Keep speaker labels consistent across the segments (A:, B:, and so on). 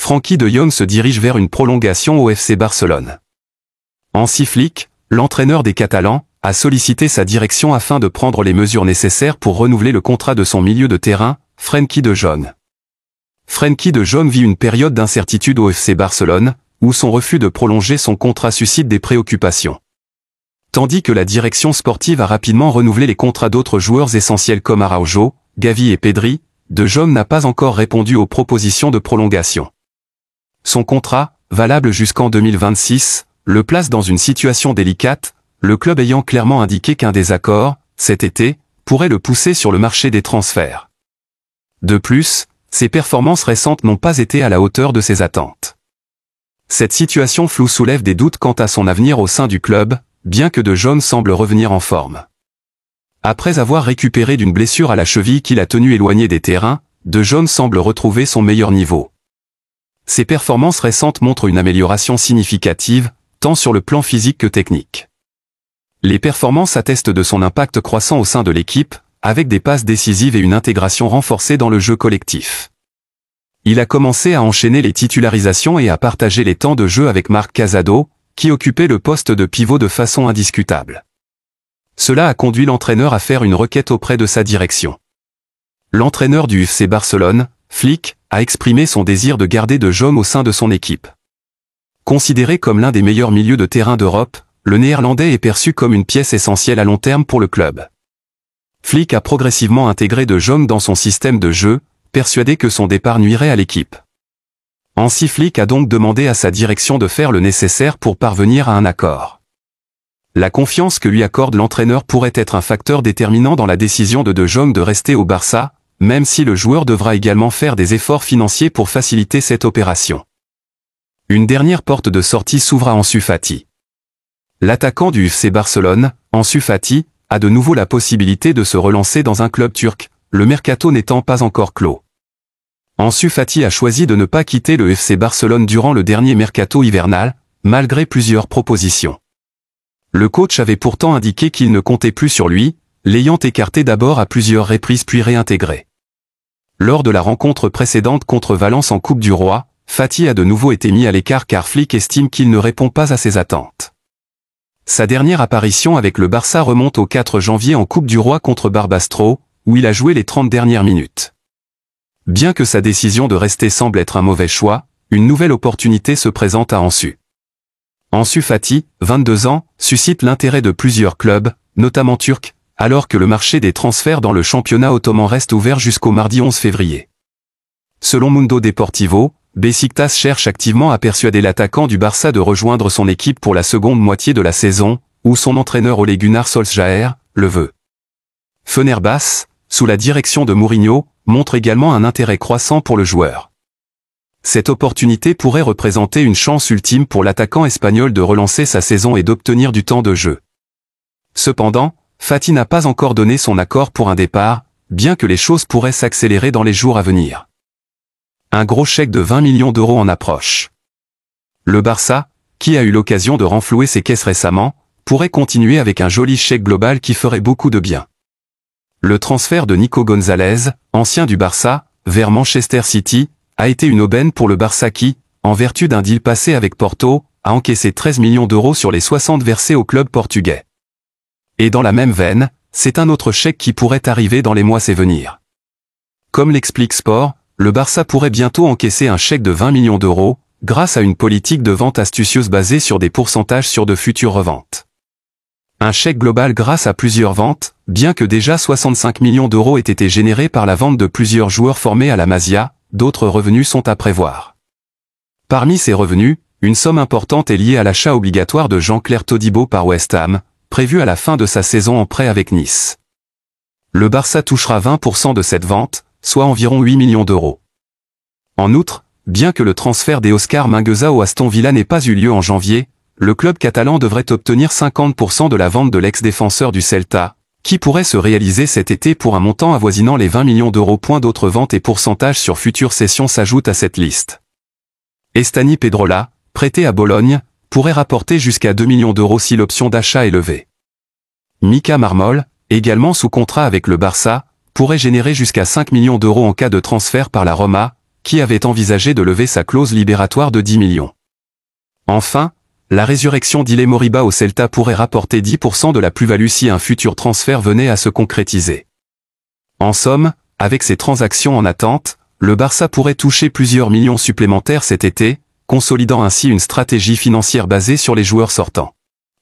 A: Frenkie de Jong se dirige vers une prolongation au FC Barcelone. Hansi Flick, l'entraîneur des Catalans, a sollicité sa direction afin de prendre les mesures nécessaires pour renouveler le contrat de son milieu de terrain, Frenkie de Jong. Frenkie de Jong vit une période d'incertitude au FC Barcelone, où son refus de prolonger son contrat suscite des préoccupations. Tandis que la direction sportive a rapidement renouvelé les contrats d'autres joueurs essentiels comme Araujo, Gavi et Pedri, de Jong n'a pas encore répondu aux propositions de prolongation. Son contrat, valable jusqu'en 2026, le place dans une situation délicate, le club ayant clairement indiqué qu'un désaccord, cet été, pourrait le pousser sur le marché des transferts. De plus, ses performances récentes n'ont pas été à la hauteur de ses attentes. Cette situation floue soulève des doutes quant à son avenir au sein du club, bien que De Jong semble revenir en forme. Après avoir récupéré d'une blessure à la cheville qui l'a tenu éloigné des terrains, De Jong semble retrouver son meilleur niveau. Ses performances récentes montrent une amélioration significative, tant sur le plan physique que technique. Les performances attestent de son impact croissant au sein de l'équipe, avec des passes décisives et une intégration renforcée dans le jeu collectif. Il a commencé à enchaîner les titularisations et à partager les temps de jeu avec Marc Casado, qui occupait le poste de pivot de façon indiscutable. Cela a conduit l'entraîneur à faire une requête auprès de sa direction. L'entraîneur du FC Barcelone, Flick, a exprimé son désir de garder De Jong au sein de son équipe. Considéré comme l'un des meilleurs milieux de terrain d'Europe, le Néerlandais est perçu comme une pièce essentielle à long terme pour le club. Flick a progressivement intégré De Jong dans son système de jeu, persuadé que son départ nuirait à l'équipe. Hansi Flick a donc demandé à sa direction de faire le nécessaire pour parvenir à un accord. La confiance que lui accorde l'entraîneur pourrait être un facteur déterminant dans la décision de Jong de rester au Barça, même si le joueur devra également faire des efforts financiers pour faciliter cette opération. Une dernière porte de sortie s'ouvre à Ansu Fati. L'attaquant du FC Barcelone, Ansu Fati, a de nouveau la possibilité de se relancer dans un club turc, le mercato n'étant pas encore clos. Ansu Fati a choisi de ne pas quitter le FC Barcelone durant le dernier mercato hivernal, malgré plusieurs propositions. Le coach avait pourtant indiqué qu'il ne comptait plus sur lui, l'ayant écarté d'abord à plusieurs reprises puis réintégré. Lors de la rencontre précédente contre Valence en Coupe du Roi, Fati a de nouveau été mis à l'écart car Flick estime qu'il ne répond pas à ses attentes. Sa dernière apparition avec le Barça remonte au 4 janvier en Coupe du Roi contre Barbastro, où il a joué les 30 dernières minutes. Bien que sa décision de rester semble être un mauvais choix, une nouvelle opportunité se présente à Ansu. Ansu Fati, 22 ans, suscite l'intérêt de plusieurs clubs, notamment turcs, alors que le marché des transferts dans le championnat ottoman reste ouvert jusqu'au mardi 11 février. Selon Mundo Deportivo, Beşiktaş cherche activement à persuader l'attaquant du Barça de rejoindre son équipe pour la seconde moitié de la saison, où son entraîneur Ole Gunnar Solskjaer le veut. Fenerbahçe, sous la direction de Mourinho, montre également un intérêt croissant pour le joueur. Cette opportunité pourrait représenter une chance ultime pour l'attaquant espagnol de relancer sa saison et d'obtenir du temps de jeu. Cependant, Fati n'a pas encore donné son accord pour un départ, bien que les choses pourraient s'accélérer dans les jours à venir. Un gros chèque de 20 millions d'euros en approche. Le Barça, qui a eu l'occasion de renflouer ses caisses récemment, pourrait continuer avec un joli chèque global qui ferait beaucoup de bien. Le transfert de Nico Gonzalez, ancien du Barça, vers Manchester City, a été une aubaine pour le Barça qui, en vertu d'un deal passé avec Porto, a encaissé 13 millions d'euros sur les 60 versés au club portugais. Et dans la même veine, c'est un autre chèque qui pourrait arriver dans les mois à venir. Comme l'explique Sport, le Barça pourrait bientôt encaisser un chèque de 20 millions d'euros, grâce à une politique de vente astucieuse basée sur des pourcentages sur de futures reventes. Un chèque global grâce à plusieurs ventes, bien que déjà 65 millions d'euros aient été générés par la vente de plusieurs joueurs formés à la Masia, d'autres revenus sont à prévoir. Parmi ces revenus, une somme importante est liée à l'achat obligatoire de Jean-Claire Todibo par West Ham, prévu à la fin de sa saison en prêt avec Nice. Le Barça touchera 20% de cette vente, soit environ 8 millions d'euros. En outre, bien que le transfert d'Oscar Mingueza au Aston Villa n'ait pas eu lieu en janvier, le club catalan devrait obtenir 50% de la vente de l'ex-défenseur du Celta, qui pourrait se réaliser cet été pour un montant avoisinant les 20 millions d'euros. D'autres ventes et pourcentages sur futures cessions s'ajoutent à cette liste. Estany Pedrola, prêté à Bologne, pourrait rapporter jusqu'à 2 millions d'euros si l'option d'achat est levée. Mika Marmol, également sous contrat avec le Barça, pourrait générer jusqu'à 5 millions d'euros en cas de transfert par la Roma, qui avait envisagé de lever sa clause libératoire de 10 millions. Enfin, la résurrection d'Ile Moriba au Celta pourrait rapporter 10% de la plus-value si un futur transfert venait à se concrétiser. En somme, avec ces transactions en attente, le Barça pourrait toucher plusieurs millions supplémentaires cet été, consolidant ainsi une stratégie financière basée sur les joueurs sortants.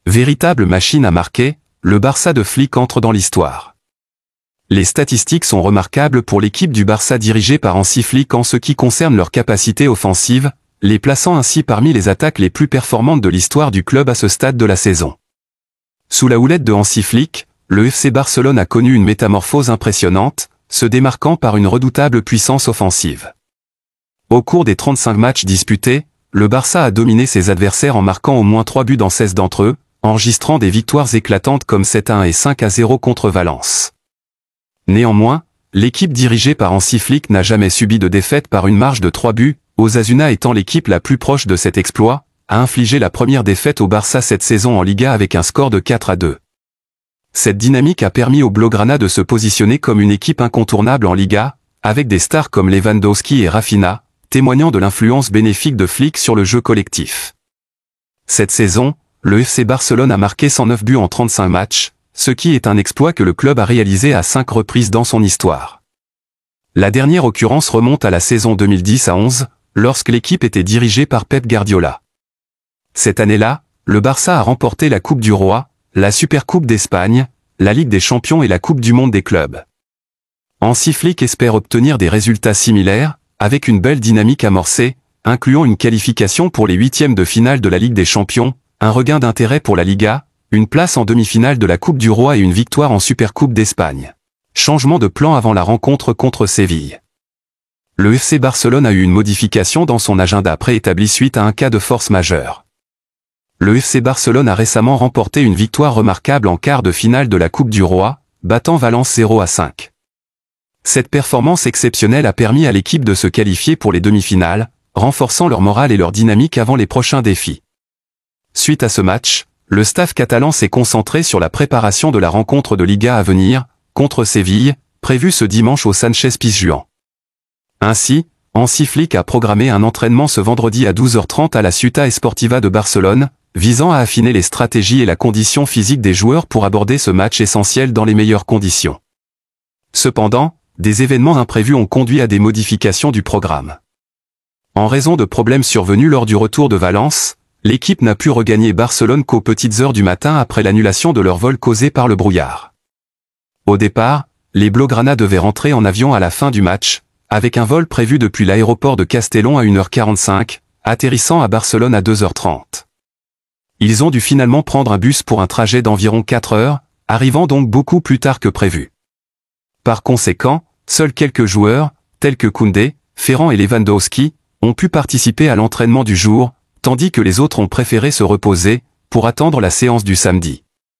A: Véritable machine à marquer, le Barça de Flick entre dans l'histoire. Les statistiques sont remarquables pour l'équipe du Barça dirigée par Hansi Flick en ce qui concerne leur capacité offensive, les plaçant ainsi parmi les attaques les plus performantes de l'histoire du club à ce stade de la saison. Sous la houlette de Hansi Flick, le FC Barcelone a connu une métamorphose impressionnante, se démarquant par une redoutable puissance offensive. Au cours des 35 matchs disputés, le Barça a dominé ses adversaires en marquant au moins 3 buts dans 16 d'entre eux, enregistrant des victoires éclatantes comme 7-1 et 5-0 contre Valence. Néanmoins, l'équipe dirigée par Hansi Flick n'a jamais subi de défaite par une marge de 3 buts, Osasuna étant l'équipe la plus proche de cet exploit, a infligé la première défaite au Barça cette saison en Liga avec un score de 4-2. Cette dynamique a permis aux Blaugrana de se positionner comme une équipe incontournable en Liga, avec des stars comme Lewandowski et Rafinha, témoignant de l'influence bénéfique de Flick sur le jeu collectif. Cette saison, le FC Barcelone a marqué 109 buts en 35 matchs, ce qui est un exploit que le club a réalisé à 5 reprises dans son histoire. La dernière occurrence remonte à la saison 2010-11, lorsque l'équipe était dirigée par Pep Guardiola. Cette année-là, le Barça a remporté la Coupe du Roi, la Supercoupe d'Espagne, la Ligue des Champions et la Coupe du Monde des clubs. Hansi Flick espère obtenir des résultats similaires, avec une belle dynamique amorcée, incluant une qualification pour les huitièmes de finale de la Ligue des Champions, un regain d'intérêt pour la Liga, une place en demi-finale de la Coupe du Roi et une victoire en Supercoupe d'Espagne. Changement de plan avant la rencontre contre Séville. Le FC Barcelone a eu une modification dans son agenda préétabli suite à un cas de force majeure. Le FC Barcelone a récemment remporté une victoire remarquable en quart de finale de la Coupe du Roi, battant Valence 0-5. Cette performance exceptionnelle a permis à l'équipe de se qualifier pour les demi-finales, renforçant leur morale et leur dynamique avant les prochains défis. Suite à ce match, le staff catalan s'est concentré sur la préparation de la rencontre de Liga à venir, contre Séville, prévue ce dimanche au Sánchez-Pizjuán. Ainsi, Hansi Flick a programmé un entraînement ce vendredi à 12h30 à la Ciutat Esportiva de Barcelone, visant à affiner les stratégies et la condition physique des joueurs pour aborder ce match essentiel dans les meilleures conditions. Cependant, des événements imprévus ont conduit à des modifications du programme. En raison de problèmes survenus lors du retour de Valence, l'équipe n'a pu regagner Barcelone qu'aux petites heures du matin après l'annulation de leur vol causé par le brouillard. Au départ, les Blaugrana devaient rentrer en avion à la fin du match, avec un vol prévu depuis l'aéroport de Castellón à 1h45, atterrissant à Barcelone à 2h30. Ils ont dû finalement prendre un bus pour un trajet d'environ 4 heures, arrivant donc beaucoup plus tard que prévu. Par conséquent, seuls quelques joueurs, tels que Koundé, Ferran et Lewandowski, ont pu participer à l'entraînement du jour, tandis que les autres ont préféré se reposer, pour attendre la séance du samedi.